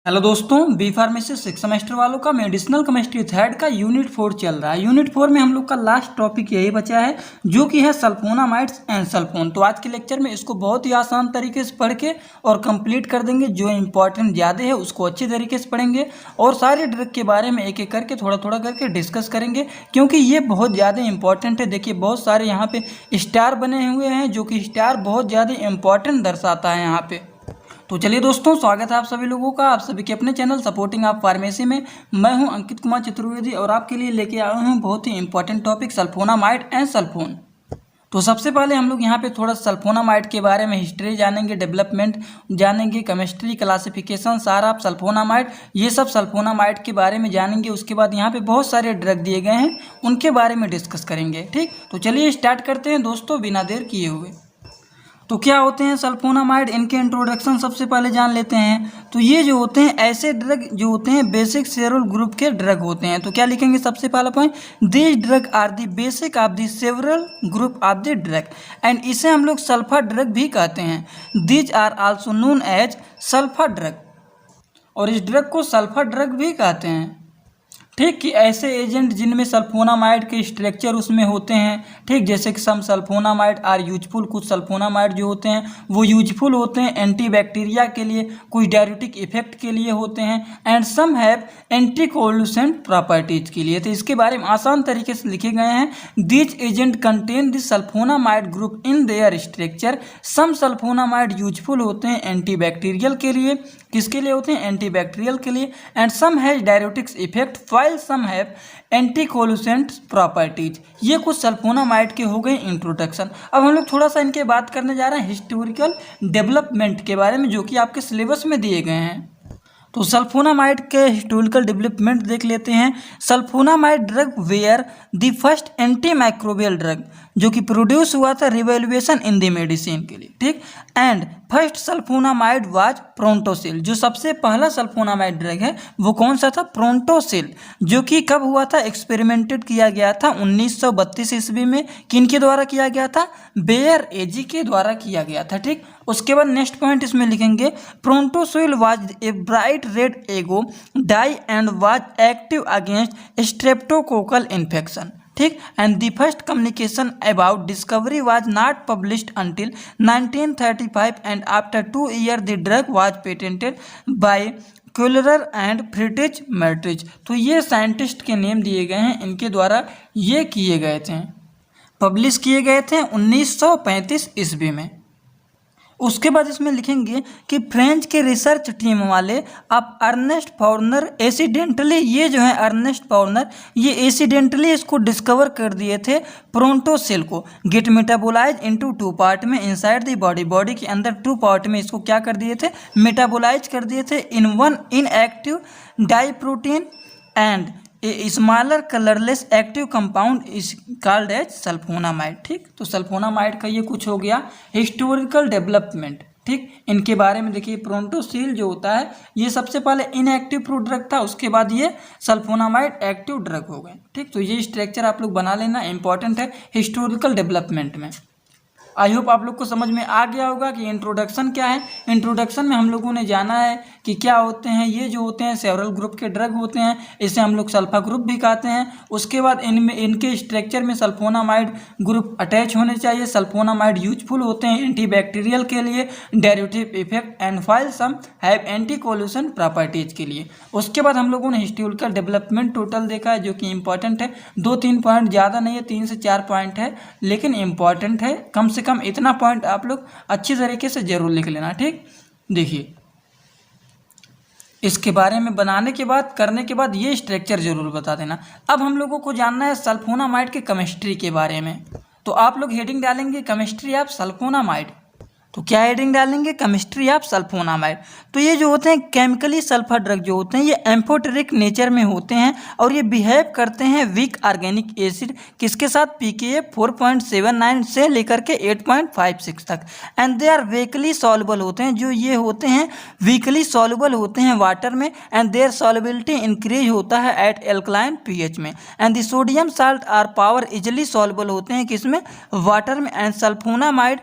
Hello दोस्तों, B pharmacy 6 semester वालों का मेडिसिनल केमिस्ट्री थर्ड का यूनिट 4 चल रहा है। यूनिट 4 में हम लोग का लास्ट टॉपिक यही बचा है जो कि है सल्फोनामाइड्स एंड सल्फोन। तो आज के लेक्चर में इसको बहुत ही आसान तरीके से पढ़ के और कंप्लीट कर देंगे। जो इंपॉर्टेंट ज़्यादा है उसको अच्छे तरीके से पढ़ेंगे और सारे ड्रग के बारे में एक एक करके थोड़ा थोड़ा करके डिस्कस करेंगे, क्योंकि ये बहुत ज़्यादा इंपॉर्टेंट है। देखिए बहुत सारे यहाँ पे स्टार बने हुए हैं जो कि स्टार बहुत ज़्यादा इंपॉर्टेंट दर्शाता है यहाँ पे। तो चलिए दोस्तों, स्वागत है आप सभी लोगों का, आप सभी के अपने चैनल सपोर्टिंग आप फार्मेसी में। मैं हूं अंकित कुमार चतुर्वेदी और आपके लिए लेके आया हूं बहुत ही important topic sulfonamide and sulfone. तो सबसे पहले हम लोग यहाँ पे थोड़ा सल्फोनामाइड के बारे में हिस्ट्री जानेंगे, डेवलपमेंट जानेंगे, केमिस्ट्री, क्लासिफिकेशन, सारा सल्फोनामाइड, ये सब सल्फोनामाइड के बारे में जानेंगे। उसके बाद यहाँ पे बहुत सारे ड्रग दिए गए हैं उनके बारे में डिस्कस करेंगे। ठीक, तो चलिए स्टार्ट करते हैं दोस्तों बिना देर किए हुए। तो क्या होते हैं सल्फोनामाइड, इनके इंट्रोडक्शन सबसे पहले जान लेते हैं। तो ये जो होते हैं ऐसे ड्रग जो होते हैं बेसिक सेवरल ग्रुप के ड्रग होते हैं। तो क्या लिखेंगे सबसे पहला point, this drug are the basic of the several group of the drug and इसे हम लोग सल्फर ड्रग भी कहते हैं। These are also known as sulphur drug, और इस ड्रग को सल्फर ड्रग भी कहते हैं। ठीक, कि ऐसे एजेंट जिनमें सल्फोनामाइड के स्ट्रक्चर उसमें होते हैं। ठीक, जैसे कि सम सल्फोनामाइड आर यूजफुल, कुछ सल्फोनामाइड जो होते हैं वो यूजफुल होते हैं एंटीबैक्टीरिया के लिए, कुछ डायरेटिक इफेक्ट के लिए होते हैं, एंड सम हैव एंटीकोलुसेंट प्रॉपर्टीज के लिए। तो इसके बारे में आसान तरीके से लिखे गए हैं, this agent contain the sulphonamide group in their structure. Some sulphonamide useful होते हैं एंटीबैक्टीरियल के लिए, किसके लिए होते हैं, एंटीबैक्टीरियल के लिए, and some has diuretics effect while some have anticonvulsant properties. ये कुछ सल्फोनामाइड के हो गए इंट्रोडक्शन। अब हम लोग थोड़ा सा इनके बात करने जा रहे हैं हिस्टोरिकल डेवलपमेंट के बारे में, जो कि आपके सिलेबस में दिए गए हैं। तो सल्फोनामाइड के हिस्टोरिकल डेवलपमेंट देख लेते हैं। Sulphonamide drug were the first anti microbial drug, जो कि प्रोड्यूस हुआ था रिवोल्यूशन इन द मेडिसिन के लिए। ठीक, एंड फर्स्ट सल्फोनामाइड वाज प्रोंटोसिल। जो सबसे पहला सल्फोनामाइड ड्रग है वो कौन सा था, प्रोंटोसिल, जो कि कब हुआ था, एक्सपेरिमेंटेड किया गया था 1932 ईस्वी में। किनके द्वारा किया गया था, बेयर एजी के द्वारा किया गया था। ठीक, उसके बाद नेक्स्ट पॉइंट इसमें लिखेंगे, Prontosil was a bright red azo dye and was active against streptococcal infection. ठीक, and the first communication about discovery was not published until 1935 and after 2 years the drug was patented by Klarer and Fritz Mietzsch. तो ये scientist के name दिए गए हैं, इनके द्वारा ये किए गए थे, पब्लिश किए गए थे 1935 ईस्वी में। उसके बाद इसमें लिखेंगे कि फ्रेंच के रिसर्च टीम वाले अब अर्नेस्ट फॉर्नर एक्सीडेंटली, ये जो है अर्नेस्ट फॉर्नर, ये एक्सीडेंटली इसको डिस्कवर कर दिए थे प्रोंटोसिल को। गेट मेटाबोलाइज इनटू 2 पार्ट में इनसाइड द बॉडी, बॉडी के अंदर 2 पार्ट में इसको क्या कर दिए थे, मेटाबोलाइज कर दिए थे in one inactive dye protein and a smaller colourless active compound is called as sulphonamide. ठीक, तो सल्फोनामाइड का ये कुछ हो गया हिस्टोरिकल डेवलपमेंट। ठीक, इनके बारे में देखिए, प्रोंटोसिल जो होता है ये सबसे पहले इनएक्टिव ड्रग था, उसके बाद ये सल्फोनामाइड एक्टिव ड्रग हो गए। ठीक, तो ये स्ट्रक्चर आप लोग बना लेना, इंपॉर्टेंट है हिस्टोरिकल डेवलपमेंट में। आई होप आप लोग को समझ में आ गया होगा कि इंट्रोडक्शन क्या है। इंट्रोडक्शन में हम लोगों ने जाना है कि क्या होते हैं, ये जो होते हैं सेवरल ग्रुप के ड्रग होते हैं, इसे हम लोग सल्फा ग्रुप भी कहते हैं। उसके बाद इनमें इनके स्ट्रक्चर में सल्फोनामाइड ग्रुप अटैच होने चाहिए। सल्फोनामाइड यूजफुल होते हैं एंटीबैक्टीरियल के लिए, diuretic effect and file some have anticonvulsion properties के लिए। उसके बाद हम लोगों ने हिस्टोरिकल डेवलपमेंट टोटल देखा है, जो कि इंपॉर्टेंट है। 2-3 पॉइंट, ज़्यादा नहीं है, 3 से 4 पॉइंट है, लेकिन इंपॉर्टेंट है। कम से कम इतना पॉइंट आप लोग अच्छी तरीके से जरूर लिख लेना। ठीक, देखिए इसके बारे में बनाने के बाद, करने के बाद ये स्ट्रक्चर जरूर बता देना। अब हम लोगों को जानना है सल्फोनामाइड के केमिस्ट्री के बारे में। तो आप लोग हेडिंग डालेंगे केमिस्ट्री ऑफ सल्फोनामाइड। तो क्या हेडिंग डालेंगे, केमिस्ट्री ऑफ सल्फोनामाइड। तो ये जो होते हैं केमिकली सल्फर ड्रग जो होते हैं ये एम्फोटेरिक नेचर में होते हैं और ये बिहेव करते हैं वीक ऑर्गेनिक एसिड, किसके साथ, पीकेए 4.79 से लेकर के 8.56 तक। And they are weakly soluble होते हैं, जो ये होते हैं वीकली सॉल्युबल होते हैं वाटर में, एंड देयर सॉल्युबिलिटी इंक्रीज होता है एट एल्कलाइन पीएच में। And the sodium salt are power easily soluble होते हैं किसमें, वाटर में। And sulphonamide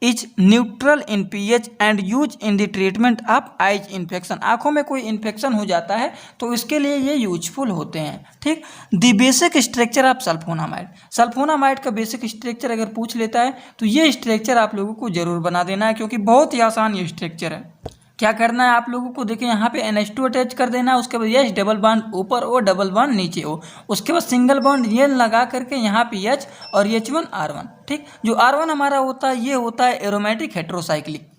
is neutral in pH and use in the treatment of eyes infection. आँखों में कोई इन्फेक्शन हो जाता है तो इसके लिए ये यूजफुल होते हैं। ठीक, the basic structure of sulphonamide. Sulphonamide का बेसिक स्ट्रक्चर अगर पूछ लेता है तो ये स्ट्रक्चर आप लोगों को जरूर बना देना है, क्योंकि बहुत ही आसान ये स्ट्रक्चर है। क्या करना है आप लोगों को, देखिए यहाँ पे NH2 अटैच कर देना है, उसके बाद H डबल बॉन्ड ऊपर O डबल बॉन्ड नीचे O, उसके बाद सिंगल बॉन्ड ये लगा करके यहाँ पे H और H1R1। ठीक, जो R1 हमारा होता है ये होता है एरोमेटिक हेट्रोसाइक्लिक।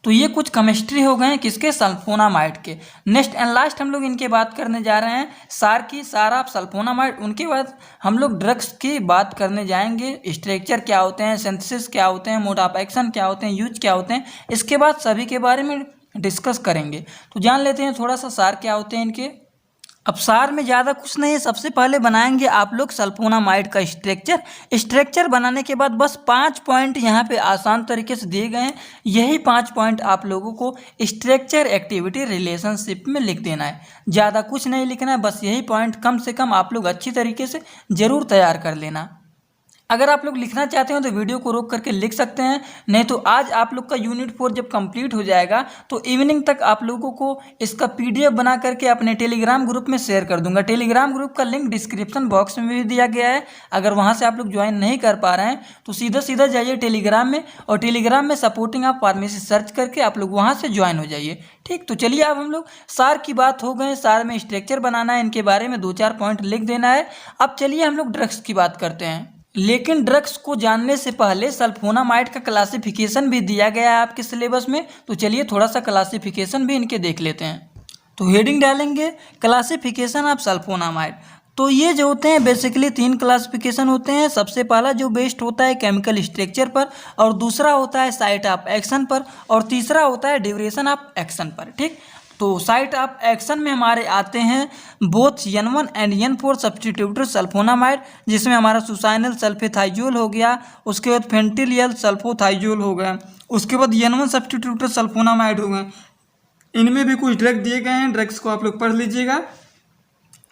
तो ये कुछ केमिस्ट्री हो गए हैं किसके, सल्फोनामाइड के। नेक्स्ट एंड लास्ट हम लोग इनके बात करने जा रहे हैं सार की, सार ऑफ सल्फोनामाइड। उनके बाद हम लोग ड्रग्स की बात करने जाएंगे, स्ट्रक्चर क्या होते हैं, सिंथेसिस क्या होते हैं, मोड ऑफ एक्शन क्या होते हैं, यूज क्या होते हैं, इसके बाद सभी के बारे में डिस्कस करेंगे। तो जान लेते हैं थोड़ा सा सार क्या होते हैं इनके। अब सार में ज़्यादा कुछ नहीं है, सबसे पहले बनाएंगे आप लोग सल्फोनामाइड का स्ट्रक्चर। स्ट्रक्चर बनाने के बाद बस 5 पॉइंट यहाँ पे आसान तरीके से दिए गए हैं, यही 5 पॉइंट आप लोगों को स्ट्रक्चर एक्टिविटी रिलेशनशिप में लिख देना है। ज़्यादा कुछ नहीं लिखना है, बस यही पॉइंट कम से कम आप लोग अच्छी तरीके से ज़रूर तैयार कर लेना। अगर आप लोग लिखना चाहते हो तो वीडियो को रोक करके लिख सकते हैं, नहीं तो आज आप लोग का यूनिट 4 जब कंप्लीट हो जाएगा तो इवनिंग तक आप लोगों को इसका PDF बना करके अपने टेलीग्राम ग्रुप में शेयर कर दूंगा। टेलीग्राम ग्रुप का लिंक डिस्क्रिप्शन बॉक्स में भी दिया गया है। अगर वहां से आप लोग ज्वाइन नहीं कर पा रहे हैं तो सीधा सीधा जाइए टेलीग्राम में, और टेलीग्राम में सपोर्टिंग ऑफ फार्मेसी सर्च करके आप लोग वहाँ से ज्वाइन हो जाइए। ठीक, तो चलिए अब हम लोग सार की बात हो गए, सार में स्ट्रक्चर बनाना है, इनके बारे में 2-4 पॉइंट लिख देना है। अब चलिए हम लोग ड्रग्स की बात करते हैं। लेकिन ड्रग्स को जानने से पहले सल्फोनामाइड का क्लासिफिकेशन भी दिया गया है आपके सिलेबस में, तो चलिए थोड़ा सा क्लासिफिकेशन भी इनके देख लेते हैं। तो हेडिंग डालेंगे क्लासिफिकेशन ऑफ सल्फोनामाइड। तो ये जो होते हैं बेसिकली 3 क्लासिफिकेशन होते हैं। सबसे पहला जो बेस्ड होता है केमिकल स्ट्रक्चर पर, और दूसरा होता है साइट ऑफ एक्शन पर, और तीसरा होता है ड्यूरेशन ऑफ एक्शन पर। ठीक, तो साइट ऑफ एक्शन में हमारे आते हैं both N1 and N4 substituted sulphonamide, जिसमें हमारा सुसाइनल सल्फेथाइजोल हो गया, उसके बाद फेंटिलियल सल्फोथाइजोल हो गया, उसके बाद N1 सब्स्टिट्यूटेड सल्फोनामाइड हो गए। इनमें भी कुछ ड्रग दिए गए हैं, ड्रग्स को आप लोग पढ़ लीजिएगा।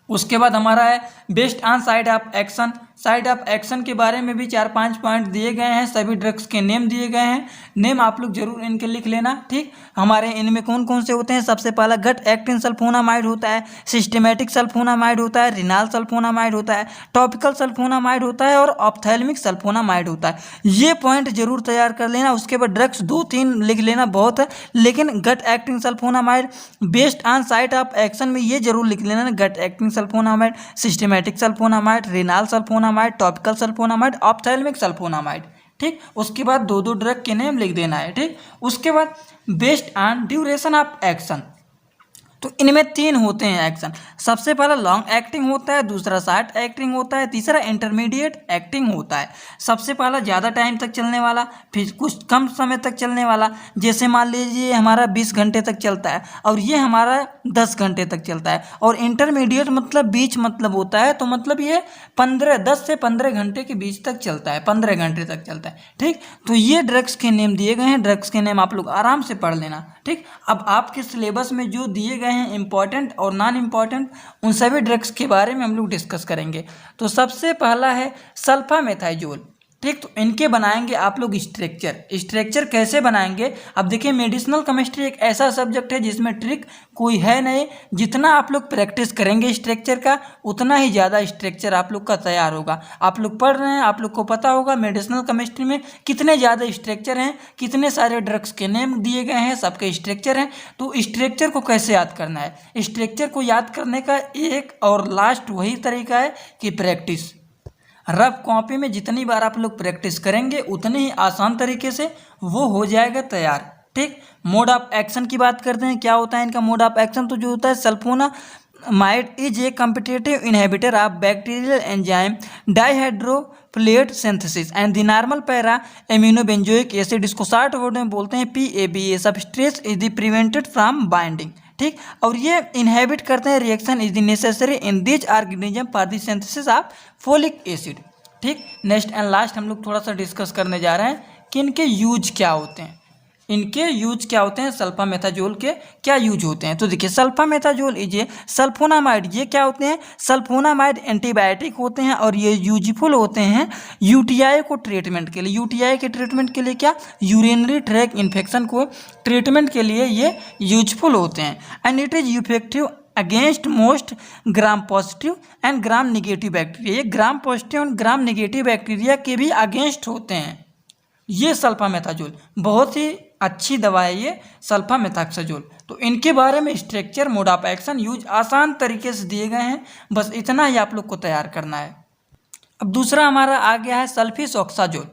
उसके बाद हमारा है based on side of action. Side of action के बारे में भी 4-5 पॉइंट दिए गए हैं, सभी ड्रग्स के नेम दिए गए हैं, नेम आप लोग जरूर इनके लिख लेना। ठीक, हमारे इनमें कौन कौन से होते हैं, सबसे पहला गट एक्टिंग सल्फोनामाइड होता है, सिस्टेमेटिक सल्फोनामाइड होता है, रिनाल सल्फोनामाइड होता है, टॉपिकल सल्फोनामाइड होता है, और ऑप्थेल्मिक सल्फोनामाइड होता है। ये पॉइंट जरूर तैयार कर लेना। उसके बाद ड्रग्स 2-3 लिख लेना बहुत है, लेकिन gut acting sulfonamide based on site of action में ये जरूर लिख लेना, gut acting sulfonamide, systematic sulfonamide, renal sulfonamide, topical sulfonamide, ophthalmic sulfonamide. ठीक, उसके बाद 2-2 ड्रग के नेम लिख देना है। ठीक, उसके बाद based on duration of action, तो इनमें 3 होते हैं एक्शन। सबसे पहला लॉन्ग एक्टिंग होता है, दूसरा शॉर्ट एक्टिंग होता है, तीसरा इंटरमीडिएट एक्टिंग होता है। सबसे पहला ज़्यादा टाइम तक चलने वाला, फिर कुछ कम समय तक चलने वाला, जैसे मान लीजिए हमारा 20 घंटे तक चलता है, और ये हमारा 10 घंटे तक चलता है। और इंटरमीडिएट मतलब बीच मतलब होता है, तो मतलब ये 10 से 15 घंटे के बीच तक चलता है, 15 घंटे तक चलता है। ठीक, तो ये ड्रग्स के नेम दिए गए हैं, ड्रग्स के नेम आप लोग आराम से पढ़ लेना। ठीक, अब आपके सिलेबस में जो दिए गए हैं इंपॉर्टेंट और नॉन इंपॉर्टेंट, उन सभी ड्रग्स के बारे में हम लोग डिस्कस करेंगे। तो सबसे पहला है सल्फामेथाइजोल। ठीक, तो इनके बनाएंगे आप लोग स्ट्रक्चर। स्ट्रक्चर कैसे बनाएंगे, अब देखिए मेडिसिनल केमिस्ट्री एक ऐसा सब्जेक्ट है जिसमें ट्रिक कोई है नहीं। जितना आप लोग प्रैक्टिस करेंगे स्ट्रक्चर का, उतना ही ज़्यादा स्ट्रक्चर आप लोग का तैयार होगा। आप लोग पढ़ रहे हैं, आप लोग को पता होगा मेडिसिनल केमिस्ट्री में कितने ज़्यादा स्ट्रक्चर हैं, कितने सारे ड्रग्स के नेम दिए गए हैं, सबके स्ट्रक्चर हैं। तो स्ट्रक्चर को कैसे याद करना है, स्ट्रक्चर को याद करने का एक और लास्ट वही तरीका है कि प्रैक्टिस। रफ कॉपी में जितनी बार आप लोग प्रैक्टिस करेंगे उतनी ही आसान तरीके से वो हो जाएगा तैयार। ठीक, मोड ऑफ एक्शन की बात करते हैं। क्या होता है इनका मोड ऑफ एक्शन, तो जो होता है sulfonamide is a competitive inhibitor of bacterial enzyme dihydrofolate synthesis and the normal para aminobenzoic acid, इसको शॉर्ट वर्ड में बोलते हैं PABA। Substrate is the prevented from binding. ठीक, और ये इनहेबिट करते हैं reaction is the necessary in this organism for the synthesis of folic acid. ठीक, नेक्स्ट एंड लास्ट हम लोग थोड़ा सा डिस्कस करने जा रहे हैं कि इनके यूज क्या होते हैं। इनके यूज क्या होते हैं, सल्फामेथाजोल के क्या यूज होते हैं। तो देखिए सल्फामेथाजोल इज ए सल्फोनामाइड, ये क्या होते हैं, सल्फोनामाइड एंटीबायोटिक होते हैं और ये यूजफुल होते हैं यूटीआई को ट्रीटमेंट के लिए। यूटीआई के ट्रीटमेंट के लिए क्या, यूरिनरी ट्रैक इन्फेक्शन को ट्रीटमेंट के लिए ये यूजफुल होते हैं। And it is effective against most gram positive and gram negative bacteria. ये ग्राम पॉजिटिव और ग्राम निगेटिव बैक्टीरिया के भी अगेंस्ट होते हैं ये सल्फामेथाजोल। बहुत ही अच्छी दवा है ये सल्फामेथाक्साजोल। तो इनके बारे में structure, mode of action, use आसान तरीके से दिए गए हैं, बस इतना ही आप लोग को तैयार करना है। अब दूसरा हमारा आ गया है सल्फिसोक्साजोल।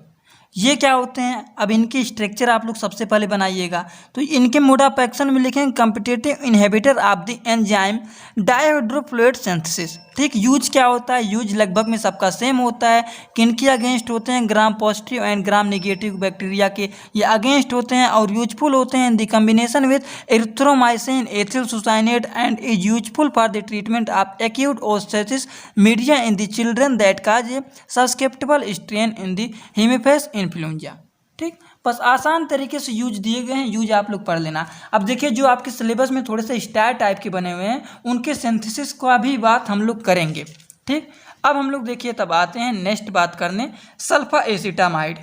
ये क्या होते हैं, अब इनकी स्ट्रक्चर आप लोग सबसे पहले बनाइएगा। तो इनके मोड ऑफ एक्शन में लिखेंगे competitive inhibitor of the enzyme dihydrofolate synthesis. ठीक, यूज क्या होता है, यूज लगभग में सबका सेम होता है। किनके अगेंस्ट होते हैं, gram positive and gram negative bacteria के ये अगेंस्ट होते हैं और यूजफुल होते हैं in the combination with erythromycin ethyl succinate and is useful for the treatment of acute otitis media in the children that cause a susceptible strain in the haemophilus influenza. ठीक, बस आसान तरीके से यूज दिए गए हैं, यूज आप लोग पढ़ लेना। अब देखिए जो आपके सिलेबस में थोड़े से स्टार टाइप के बने हुए हैं उनके सिंथेसिस का भी बात हम लोग करेंगे। ठीक, अब हम लोग देखिए तब आते हैं नेक्स्ट बात करने सल्फा एसिटामाइड।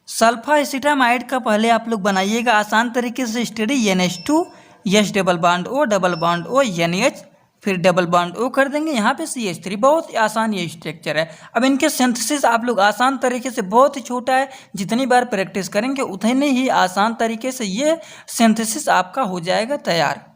सल्फा एसिटामाइड का पहले आप लोग बनाइएगा आसान तरीके से study. NH2 yes double bond O NH फिर डबल बॉन्ड O कर देंगे, यहाँ पे CH3। बहुत ही आसान ये स्ट्रक्चर है। अब इनके सिंथेसिस आप लोग आसान तरीके से, बहुत ही छोटा है, जितनी बार प्रैक्टिस करेंगे उतनी ही आसान तरीके से ये सिंथेसिस आपका हो जाएगा तैयार।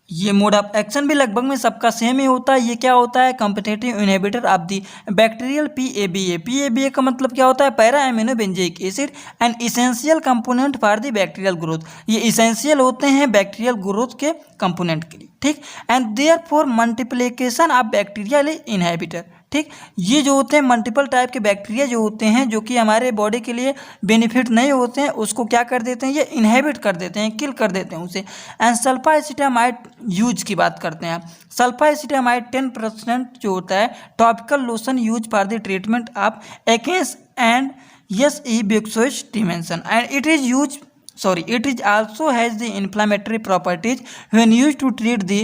ये मोड ऑफ एक्शन भी लगभग में सबका सेम ही होता है। ये क्या होता है, competitive inhibitor of the bacterial PABA। PABA का मतलब क्या होता है, para amino benzoic acid and essential component for the bacterial growth. ये इसेंशियल होते हैं बैक्टीरियल ग्रोथ के कंपोनेंट के लिए। ठीक, and there for multiplication of bacterial inhibitor. ठीक, ये जो होते हैं मल्टीपल टाइप के बैक्टीरिया जो होते हैं जो कि हमारे बॉडी के लिए बेनिफिट नहीं होते हैं, उसको क्या कर देते हैं, ये इनहेबिट कर देते हैं, किल कर देते हैं उसे। एंड सल्फा एसिटामाइड यूज की बात करते हैं। सल्फा एसिटामाइड 10% जो होता है topical lotion use for the treatment of एक्नेस and SE Bexois dimension and it is also has the inflammatory properties when used to treat the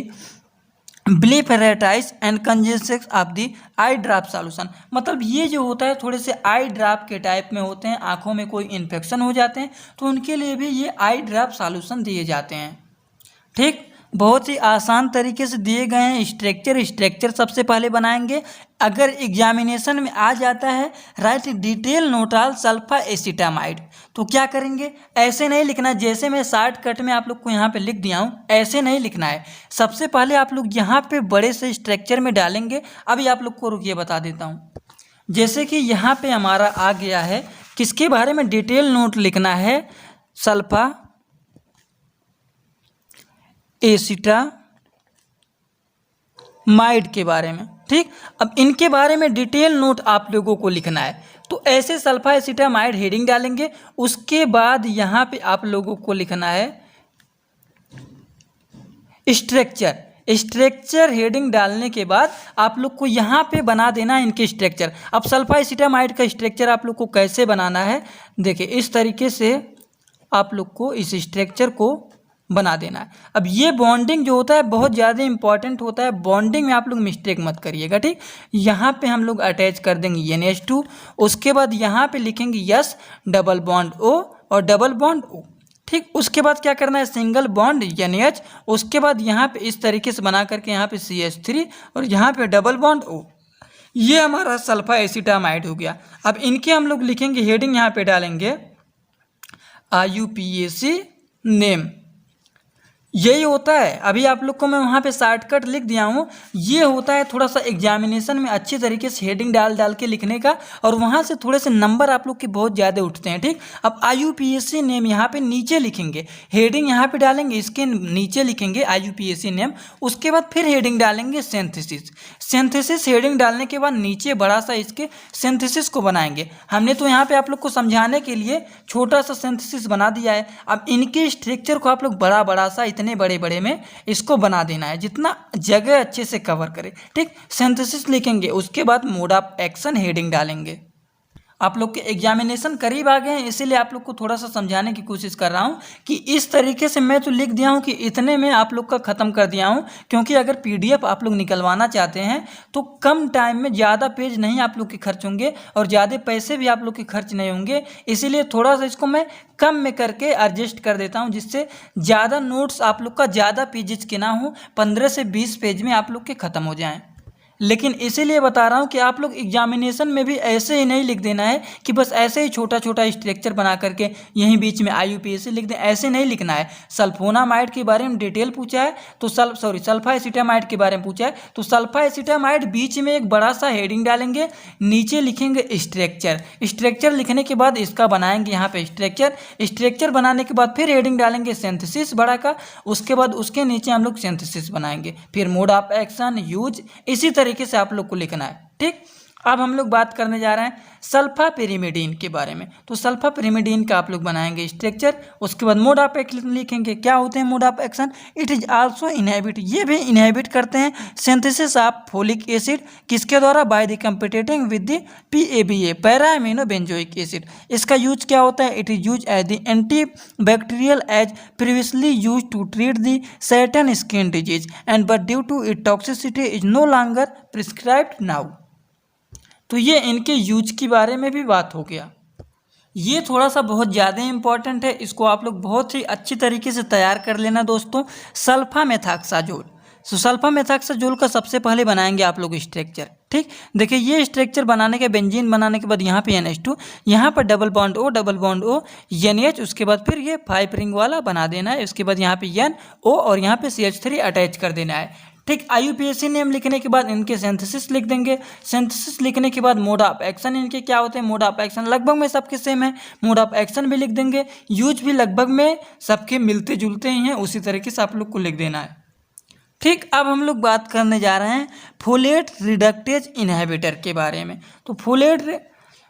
blepharitis and congestion of the eye drop solution. मतलब ये जो होता है थोड़े से आई drop के type में होते हैं, आँखों में कोई इन्फेक्शन हो जाते हैं तो उनके लिए भी ये आई ड्रॉप सॉल्यूशन दिए जाते हैं। ठीक, बहुत ही आसान तरीके से दिए गए हैं। स्ट्रक्चर सबसे पहले बनाएंगे। अगर एग्जामिनेशन में आ जाता है write detail note on sulpha acetamide, तो क्या करेंगे, ऐसे नहीं लिखना जैसे मैं शॉर्टकट में आप लोग को यहाँ पे लिख दिया हूँ, ऐसे नहीं लिखना है। सबसे पहले आप लोग यहाँ पे बड़े से स्ट्रक्चर में डालेंगे। अभी आप लोग को रुकिए बता देता हूँ। जैसे कि यहाँ पे हमारा आ गया है, किसके बारे में डिटेल नोट लिखना है, सल्फा एसिटामाइड के बारे में। ठीक, अब इनके बारे में डिटेल नोट आप लोगों को लिखना है। तो ऐसे सल्फा एसिटामाइड हेडिंग डालेंगे। उसके बाद यहाँ पे आप लोगों को लिखना है स्ट्रक्चर हेडिंग डालने के बाद आप लोग को यहाँ पे बना देना है इनके स्ट्रक्चर। अब सल्फा एसिटामाइड का स्ट्रक्चर आप लोग को कैसे बनाना है, देखिए इस तरीके से आप लोग को इस स्ट्रक्चर को बना देना है। अब ये बॉन्डिंग जो होता है बहुत ज़्यादा इंपॉर्टेंट होता है, बॉन्डिंग में आप लोग मिस्टेक मत करिएगा। ठीक, यहाँ पे हम लोग अटैच कर देंगे NH2, उसके बाद यहाँ पे लिखेंगे यस डबल बॉन्ड O और डबल बॉन्ड O। ठीक, उसके बाद क्या करना है, सिंगल बॉन्ड NH, उसके बाद यहाँ पे इस तरीके से बना करके यहाँ पे CH3 और यहाँ पे डबल बॉन्ड O। ये हमारा सल्फा एसिटामाइड हो गया। अब इनके हम लोग लिखेंगे हेडिंग, यहाँ पे डालेंगे IUPAC नेम। यही होता है, अभी आप लोग को मैं वहाँ पे शॉर्टकट लिख दिया हूँ। ये होता है थोड़ा सा एग्जामिनेशन में अच्छी तरीके से हेडिंग डाल के लिखने का, और वहाँ से थोड़े से नंबर आप लोग के बहुत ज़्यादा उठते हैं। ठीक, अब IUPAC नेम यहाँ पे नीचे लिखेंगे, हेडिंग यहाँ पे डालेंगे, इसके नीचे लिखेंगे IUPAC नेम, उसके बाद फिर हेडिंग डालेंगे सिंथेसिस हेडिंग डालने के बाद नीचे बड़ा सा इसके सिंथेसिस को बनाएंगे। हमने तो यहाँ पे आप लोग को समझाने के लिए छोटा सा सिंथेसिस बना दिया है। अब इनके स्ट्रक्चर को आप लोग बड़ा सा इतने बड़े में इसको बना देना है जितना जगह अच्छे से कवर करे। ठीक, सिंथेसिस लिखेंगे, उसके बाद मोड ऑफ एक्शन हेडिंग डालेंगे। आप लोग के एग्जामिनेशन करीब आ गए हैं, इसीलिए आप लोग को थोड़ा सा समझाने की कोशिश कर रहा हूँ कि इस तरीके से मैं तो लिख दिया हूँ कि इतने में आप लोग का ख़त्म कर दिया हूँ, क्योंकि अगर पीडीएफ आप लोग निकलवाना चाहते हैं तो कम टाइम में ज़्यादा पेज नहीं आप लोग के खर्च होंगे और ज़्यादा पैसे भी आप लोग के खर्च नहीं होंगे, इसीलिए थोड़ा सा इसको मैं कम में करके एडजस्ट कर देता हूँ, जिससे ज़्यादा नोट्स आप लोग का ज़्यादा पेजेस के ना हो, 15 से 20 पेज में आप लोग के ख़त्म हो जाएँ। लेकिन इसीलिए बता रहा हूँ कि आप लोग एग्जामिनेशन में भी ऐसे ही नहीं लिख देना है कि बस ऐसे ही छोटा छोटा स्ट्रक्चर बना करके यहीं बीच में IUPAC लिख दें, ऐसे नहीं लिखना है। सल्फोनामाइड के बारे में डिटेल पूछा है तो सल्फा एसीटामाइड के बारे में पूछा है तो सल्फा एसीटामाइड बीच में एक बड़ा सा हेडिंग डालेंगे, नीचे लिखेंगे स्ट्रक्चर। स्ट्रक्चर लिखने के बाद इसका बनाएंगे यहाँ पे स्ट्रक्चर बनाने के बाद फिर हेडिंग डालेंगे सिंथेसिस बड़ा का, उसके बाद उसके नीचे हम लोग सिंथेसिस बनाएंगे, फिर मोड ऑफ एक्शन, यूज, इसी तरीके से आप लोग को लिखना है। ठीक, अब हम लोग बात करने जा रहे हैं सल्फापिरिमिडीन के बारे में। तो सल्फापिरिमिडीन का आप लोग बनाएंगे स्ट्रक्चर, उसके बाद मोड ऑफ एक्शन लिखेंगे। क्या होते हैं mode of action? It is also inhibit, ये भी इनहिबिट करते हैं सिंथेसिस ऑफ फोलिक एसिड, किसके द्वारा? By the competing with the PABA, para amino benzoic acid. इसका यूज क्या होता है? It is use as the anti bacterial as previously use to treat the certain skin disease and but due to it toxicity is no longer prescribed now. तो ये इनके use के बारे में भी बात हो गया। ये थोड़ा सा बहुत ज़्यादा इंपॉर्टेंट है, इसको आप लोग बहुत ही अच्छी तरीके से तैयार कर लेना दोस्तों। सल्फा मेथाक्साजोल, सो सल्फा मेथाक्साजोल का सबसे पहले बनाएंगे आप लोग स्ट्रक्चर। ठीक, देखिए ये स्ट्रक्चर बनाने के, बेंजीन बनाने के बाद यहाँ पे NH2, यहाँ पर डबल बॉन्ड O NH, उसके बाद फिर ये 5 रिंग वाला बना देना है, उसके बाद यहाँ पे NO और यहाँ पे CH3 अटैच कर देना है। ठीक, IUPAC नेम लिखने के बाद इनके सिंथेसिस लिख देंगे। सिंथेसिस लिखने के बाद मोड ऑफ एक्शन इनके क्या होते हैं? मोड ऑफ एक्शन लगभग में सबके सेम है, मोड ऑफ एक्शन भी लिख देंगे। यूज भी लगभग में सबके मिलते जुलते ही हैं, उसी तरीके से आप लोग को लिख देना है। ठीक, अब हम लोग बात करने जा रहे हैं फोलेट रिडक्टेज इनहिबिटर के बारे में। तो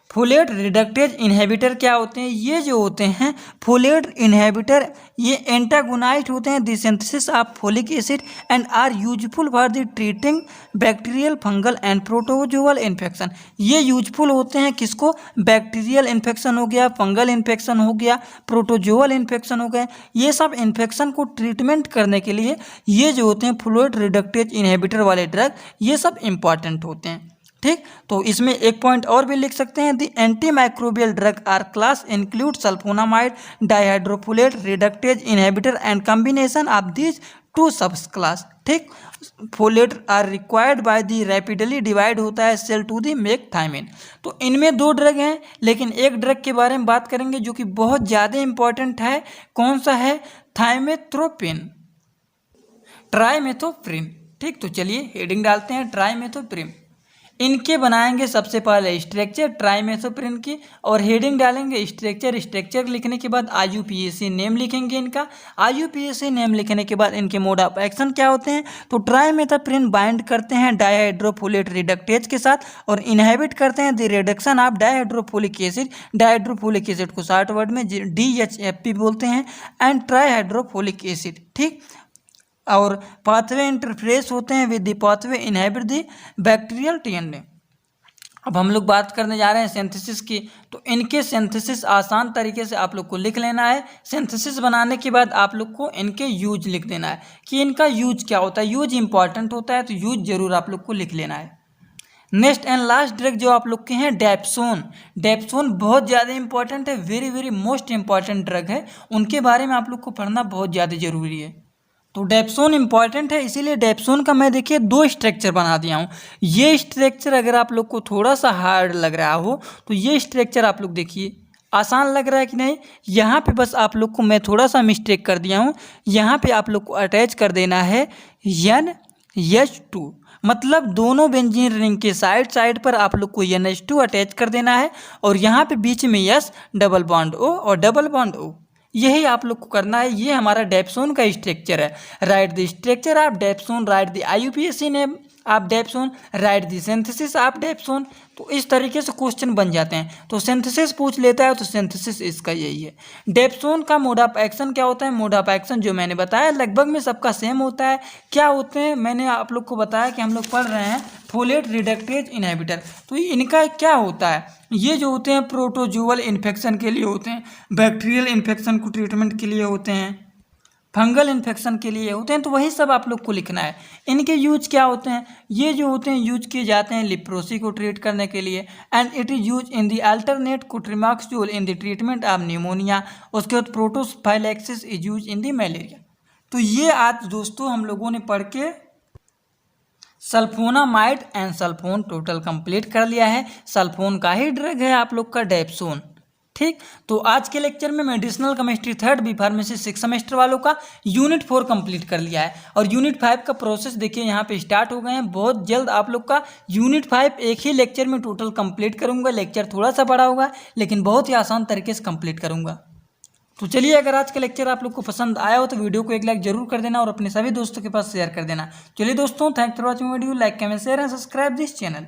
फोलेट रिडक्टेज इनहिबिटर क्या होते हैं? ये जो होते हैं फोलेट इनहिबिटर, ये एंटागोनाइट होते हैं the synthesis of folic acid and are useful for the treating bacterial, fungal and protozoal infection. ये यूजफुल होते हैं किसको? बैक्टीरियल इन्फेक्शन हो गया, फंगल इन्फेक्शन हो गया, प्रोटोजोअल इन्फेक्शन हो गए, ये सब इन्फेक्शन को ट्रीटमेंट करने के लिए ये जो होते हैं फोलेट रिडक्टेज इनहिबिटर वाले ड्रग, ये सब इंपॉर्टेंट होते हैं। ठीक, तो इसमें एक पॉइंट और भी लिख सकते हैं, the anti microbial drug are class include sulfonamide, dihydrofolate reductase inhibitor and combination of these two subclass. ठीक, folate are required by the rapidly divide होता है cell to the make thymine. तो इनमें 2 ड्रग हैं, लेकिन एक drug के बारे में बात करेंगे जो कि बहुत ज़्यादा इंपॉर्टेंट है। कौन सा है? थाइमेथ्रोपिन, ट्राइमेथोप्रिन। ठीक, तो चलिए हेडिंग डालते हैं ट्राइमेथोप्रिन। इनके बनाएंगे सबसे पहले स्ट्रक्चर ट्राइमेथोप्रिन की, और हेडिंग डालेंगे स्ट्रक्चर लिखने के बाद IUPAC नेम लिखेंगे इनका। IUPAC नेम लिखने के बाद इनके मोड ऑफ एक्शन क्या होते हैं? तो ट्राइमेथोप्रिन बाइंड करते हैं डाइहाइड्रोफोलेट रिडक्टेज के साथ और इनहिबिट करते हैं the reduction of dihydrofolic acid. Dihydrofolic acid को शॉर्ट वर्ड में DHFP बोलते हैं, एंड ट्राइहाइड्रोफोलिक एसिड। ठीक, और पाथवे इंटरफेस होते हैं with the pathway inhibit the bacterial TNA। अब हम लोग बात करने जा रहे हैं सिंथेसिस की। तो इनके सिंथेसिस आसान तरीके से आप लोग को लिख लेना है। सिंथेसिस बनाने के बाद आप लोग को इनके यूज लिख देना है कि इनका यूज क्या होता है। यूज इंपॉर्टेंट होता है, तो यूज जरूर आप लोग को लिख लेना है। नेक्स्ट एंड लास्ट ड्रग जो आप लोग के हैं डेप्सोन। डेप्सोन बहुत ज़्यादा इंपॉर्टेंट है, वेरी मोस्ट इंपॉर्टेंट ड्रग है, उनके बारे में आप लोग को पढ़ना बहुत ज़्यादा जरूरी है। तो डेप्सोन इंपॉर्टेंट है, इसीलिए डेप्सोन का मैं देखिए 2 स्ट्रक्चर बना दिया हूँ। ये स्ट्रक्चर अगर आप लोग को थोड़ा सा हार्ड लग रहा हो तो ये स्ट्रक्चर आप लोग देखिए, आसान लग रहा है कि नहीं? यहाँ पे बस आप लोग को मैं थोड़ा सा मिस्टेक कर दिया हूँ। यहाँ पे आप लोग को अटैच कर देना है NH2, मतलब दोनों बेंजीन रिंग के साइड पर आप लोग को NH2 अटैच कर देना है, और यहाँ पे बीच में S डबल बॉन्ड O और डबल बॉन्ड O, यही आप लोग को करना है। ये हमारा डेप्सोन का स्ट्रक्चर है। Right the structure of dapsone, right the IUPAC name, of dapsone, right the synthesis of dapsone. तो इस तरीके से क्वेश्चन बन जाते हैं। तो सिंथेसिस पूछ लेता है तो सिंथेसिस इसका यही है। डेप्सोन का मोड ऑफ एक्शन क्या होता है? मोड ऑफ एक्शन जो मैंने बताया लगभग में सबका सेम होता है। क्या होते हैं? मैंने आप लोग को बताया कि हम लोग पढ़ रहे हैं फोलेट रिडक्टेज इनहिबिटर। तो इनका क्या होता है? ये जो होते हैं प्रोटोजोअल इन्फेक्शन के लिए होते हैं, बैक्टीरियल इन्फेक्शन को ट्रीटमेंट के लिए होते हैं, फंगल इन्फेक्शन के लिए होते हैं। तो वही सब आप लोग को लिखना है। इनके यूज क्या होते हैं? ये जो होते हैं यूज किए जाते हैं लिप्रोसी को ट्रीट करने के लिए, and it is use in the alternate cotrimoxazole in the treatment of pneumonia. उसके बाद prophylaxis is use in the malaria. तो ये आज दोस्तों हम लोगों ने पढ़ के sulfonamide and sulfone total complete कर लिया है। सल्फोन का ही ड्रग है आप लोग का डेप्सोन। ठीक, तो आज के लेक्चर में medicinal chemistry 3rd B pharmacy 6 semester वालों का यूनिट 4 कंप्लीट कर लिया है। और यूनिट 5 का प्रोसेस देखिए यहाँ पे स्टार्ट हो गए हैं। बहुत जल्द आप लोग का यूनिट 5 एक ही लेक्चर में टोटल कंप्लीट करूँगा। लेक्चर थोड़ा सा बड़ा होगा लेकिन बहुत ही आसान तरीके से कंप्लीट करूँगा। तो चलिए, अगर आज का लेक्चर आप लोग को पसंद आया हो तो वीडियो को एक लाइक जरूर कर देना और अपने सभी दोस्तों के पास शेयर कर देना। चलिए दोस्तों, thanks for watching video. Like comment share and subscribe this channel.